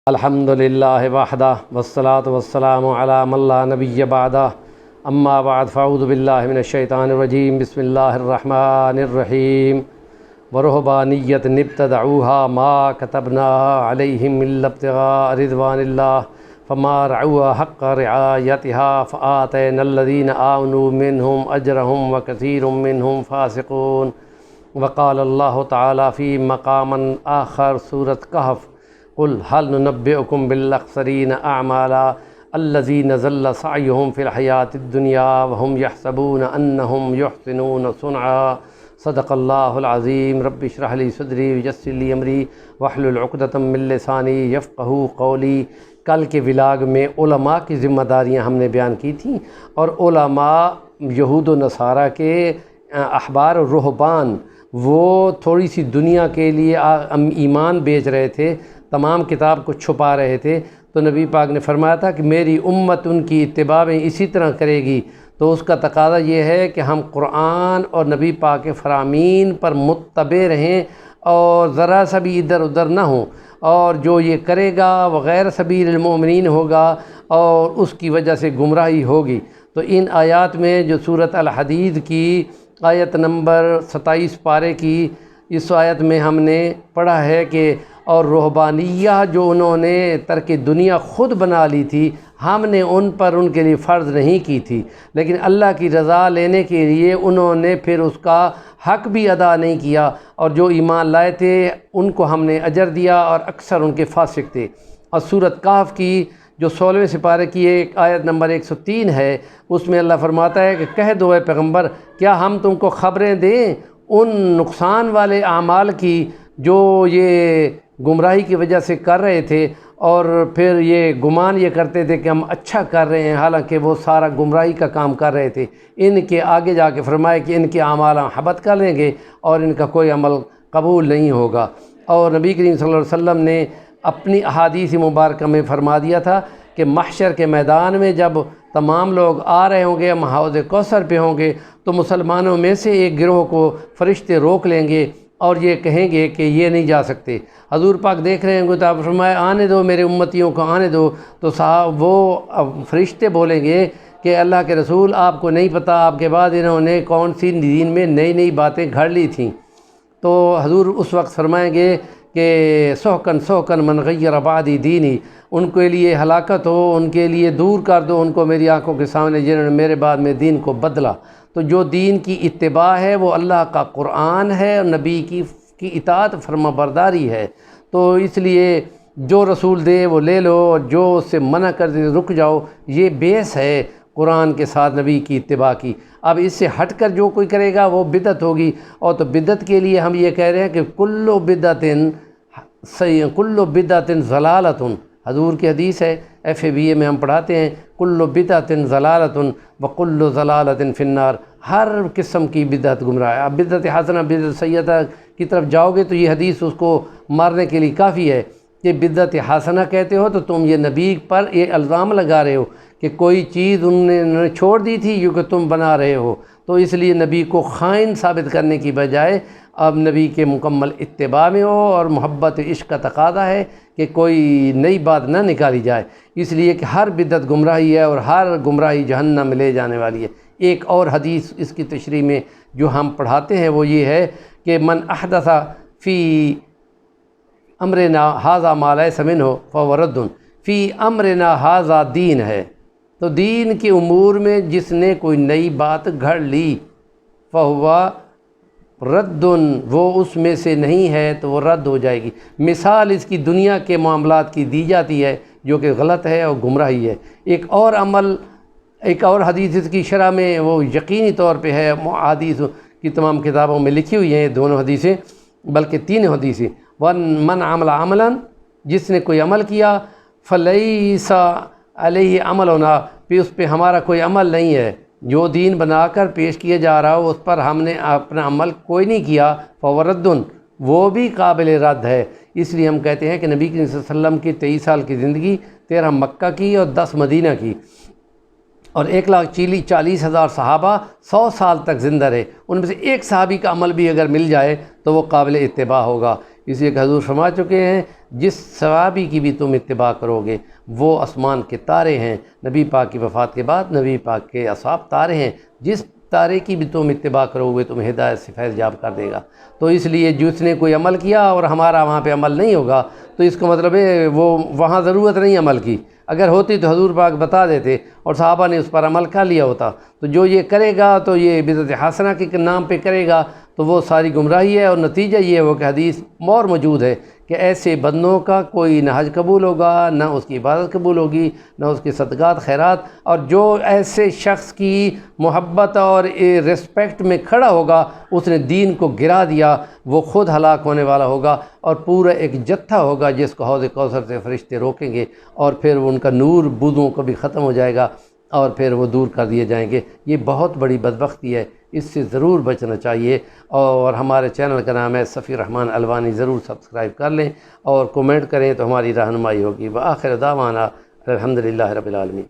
الحمدللہ وحدہ والصلاة والسلام علی من لا نبی بعدہ اما بعد فاعوذ باللہ من الشیطان الرجیم بسم اللہ الرحمن الرحیم ورہبانیۃ ابتدعوها ما كتبناها علیہم الا ابتغاء رضوان اللہ فما رعوها حق رعایتها فآتینا الذین آمنوا منہم اجرہم وکثیر منہم فاسقون وقال اللہ تعالی فی مقام آخر سورۃ کہف قل هل ننبئكم بالاخسرین اعمالا الذین ضل سعیهم فی الحیاۃ الدنیا وهم یحسبون انہم یحسنون صنعا صدق اللہ العظیم رب اشرح لی صدری ویسر لی امری واحلل عقدۃ من لسانی یفقہوا قولی۔ کل کے ولاگ میں علماء کی ذمہ داریاں ہم نے بیان کی تھیں، اور علماء یہود و نصارہ کے احبار و رہبان وہ تھوڑی سی دنیا کے لیے ایمان بیچ رہے تھے، تمام کتاب کو چھپا رہے تھے۔ تو نبی پاک نے فرمایا تھا کہ میری امت ان کی اتباع میں اسی طرح کرے گی، تو اس کا تقاضا یہ ہے کہ ہم قرآن اور نبی پاک کے فرامین پر متبع رہیں اور ذرا سا بھی ادھر ادھر نہ ہوں، اور جو یہ کرے گا وہ غیر سبیل المؤمنین ہوگا اور اس کی وجہ سے گمراہی ہوگی۔ تو ان آیات میں جو سورۃ الحدید کی آیت نمبر 27 پارے کی اس آیت میں ہم نے پڑھا ہے کہ اور رہبانیہ جو انہوں نے ترک دنیا خود بنا لی تھی، ہم نے ان پر ان کے لیے فرض نہیں کی تھی، لیکن اللہ کی رضا لینے کے لیے انہوں نے پھر اس کا حق بھی ادا نہیں کیا، اور جو ایمان لائے تھے ان کو ہم نے اجر دیا اور اکثر ان کے فاسق تھے۔ اور سورۃ کہف کی جو 16ویں سپارے کی ایک آیت نمبر 103 ہے، اس میں اللہ فرماتا ہے کہ کہہ دو اے پیغمبر، کیا ہم تم کو خبریں دیں ان نقصان والے اعمال کی جو یہ گمراہی کی وجہ سے کر رہے تھے، اور پھر یہ گمان یہ کرتے تھے کہ ہم اچھا کر رہے ہیں، حالانکہ وہ سارا گمراہی کا کام کر رہے تھے۔ ان کے آگے جا کے فرمائے کہ ان کے اعمال حبط کر لیں گے اور ان کا کوئی عمل قبول نہیں ہوگا۔ اور نبی کریم صلی اللہ علیہ وسلم نے اپنی احادیث مبارکہ میں فرما دیا تھا کہ محشر کے میدان میں جب تمام لوگ آ رہے ہوں گے، ہم حوض کوثر پہ ہوں گے، تو مسلمانوں میں سے ایک گروہ کو فرشتے روک لیں گے اور یہ کہیں گے کہ یہ نہیں جا سکتے۔ حضور پاک دیکھ رہے ہیں گے تو آپ فرمائے آنے دو میرے امتیوں کو، آنے دو۔ تو صاحب وہ فرشتے بولیں گے کہ اللہ کے رسول، آپ کو نہیں پتہ آپ کے بعد انہوں نے کون سی دین میں نئی نئی باتیں گھڑ لی تھیں۔ تو حضور اس وقت فرمائیں گے کہ سحقن سحقن من غیر بعدی دینی، ان کے لیے ہلاکت ہو، ان کے لیے دور کر دو ان کو میری آنکھوں کے سامنے جنہوں نے میرے بعد میں دین کو بدلا۔ تو جو دین کی اتباع ہے وہ اللہ کا قرآن ہے اور نبی کی اطاعت فرما برداری ہے۔ تو اس لیے جو رسول دے وہ لے لو، اور جو اس سے منع کر دے رک جاؤ۔ یہ بیس ہے قرآن کے ساتھ نبی کی اتباع کی۔ اب اس سے ہٹ کر جو کوئی کرے گا وہ بدعت ہوگی، اور تو بدعت کے لیے ہم یہ کہہ رہے ہیں کہ کل بدعت ضلالۃ، حضور کی حدیث ہے، FABA میں ہم پڑھاتے ہیں کل بدعت ضلالۃ وکل ضلالۃ فی النار، ہر قسم کی بدعت گمراہ ہے۔ اب بدعت حسنہ بدعت سیئہ کی طرف جاؤ گے تو یہ حدیث اس کو مارنے کے لیے کافی ہے کہ بدعت حسنہ کہتے ہو تو تم یہ نبی پر یہ الزام لگا رہے ہو کہ کوئی چیز انہوں نے چھوڑ دی تھی جو کہ تم بنا رہے ہو، تو اس لیے نبی کو خائن ثابت کرنے کی بجائے اب نبی کے مکمل اتباع میں ہو، اور محبت عشق کا تقاضا ہے کہ کوئی نئی بات نہ نکالی جائے، اس لیے کہ ہر بدعت گمراہی ہے اور ہر گمراہی جہنم میں لے جانے والی ہے۔ ایک اور حدیث اس کی تشریح میں جو ہم پڑھاتے ہیں وہ یہ ہے کہ من احدث فی امرنا ھذا ما لیس منہ فہو رد، فی امرنا ھذا دین ہے، تو دین کے امور میں جس نے کوئی نئی بات گھڑ لی فہو رد، وہ اس میں سے نہیں ہے تو وہ رد ہو جائے گی۔ مثال اس کی دنیا کے معاملات کی دی جاتی ہے جو کہ غلط ہے اور گمراہی ہے۔ ایک اور حدیث اس کی شرح میں وہ یقینی طور پہ ہے، حدیث کی تمام کتابوں میں لکھی ہوئی ہیں دونوں حدیثیں، بلکہ تینوں حدیثیں۔ من عمل عملا، جس نے کوئی عمل کیا، فلیس علیہ عملنا، پھر اس پہ ہمارا کوئی عمل نہیں ہے، جو دین بنا کر پیش کیا جا رہا ہو اس پر ہم نے اپنا عمل کوئی نہیں کیا، فہو رد، وہ بھی قابل رد ہے۔ اس لیے ہم کہتے ہیں کہ نبی کریم صلی اللہ علیہ وسلم کی 23 سال کی زندگی، 13 مکہ کی اور 10 مدینہ کی، اور 1,40,000 صحابہ 100 سال تک زندہ رہے، ان میں سے ایک صحابی کا عمل بھی اگر مل جائے تو وہ قابل اتباع ہوگا۔ اس لیے کہ حضور فرما چکے ہیں جس صحابی کی بھی تم اتباع کرو گے وہ آسمان کے تارے ہیں، نبی پاک کی وفات کے بعد نبی پاک کے اصحاب تارے ہیں، جس تارے کی بھی تم اتباع کرو گے تمہیں ہدایت سے فیض یاب کر دے گا۔ تو اس لیے جس نے کوئی عمل کیا اور ہمارا وہاں پہ عمل نہیں ہوگا تو اس کا مطلب ہے وہ وہاں ضرورت نہیں عمل کی، اگر ہوتی تو حضور پاک بتا دیتے اور صحابہ نے اس پر عمل کر لیا ہوتا۔ تو جو یہ کرے گا تو یہ بدعت حسنہ کے نام پہ کرے گا تو وہ ساری گمراہی ہے، اور نتیجہ یہ ہو کہ حدیث اور موجود ہے کہ ایسے بندوں کا کوئی نہ حج قبول ہوگا، نہ اس کی عبادت قبول ہوگی، نہ اس کے صدقات خیرات، اور جو ایسے شخص کی محبت اور رسپیکٹ میں کھڑا ہوگا اس نے دین کو گرا دیا، وہ خود ہلاک ہونے والا ہوگا، اور پورا ایک جتھا ہوگا جس کو حوض کوثر سے فرشتے روکیں گے، اور پھر ان کا نور بودوں کو بھی ختم ہو جائے گا اور پھر وہ دور کر دیے جائیں گے۔ یہ بہت بڑی بدبختی ہے، اس سے ضرور بچنا چاہیے، اور ہمارے چینل کا نام ہے صفی الرحمن الوانی، ضرور سبسکرائب کر لیں اور کومنٹ کریں تو ہماری رہنمائی ہوگی۔ وآخر دعوانا الحمدللہ رب العالمین۔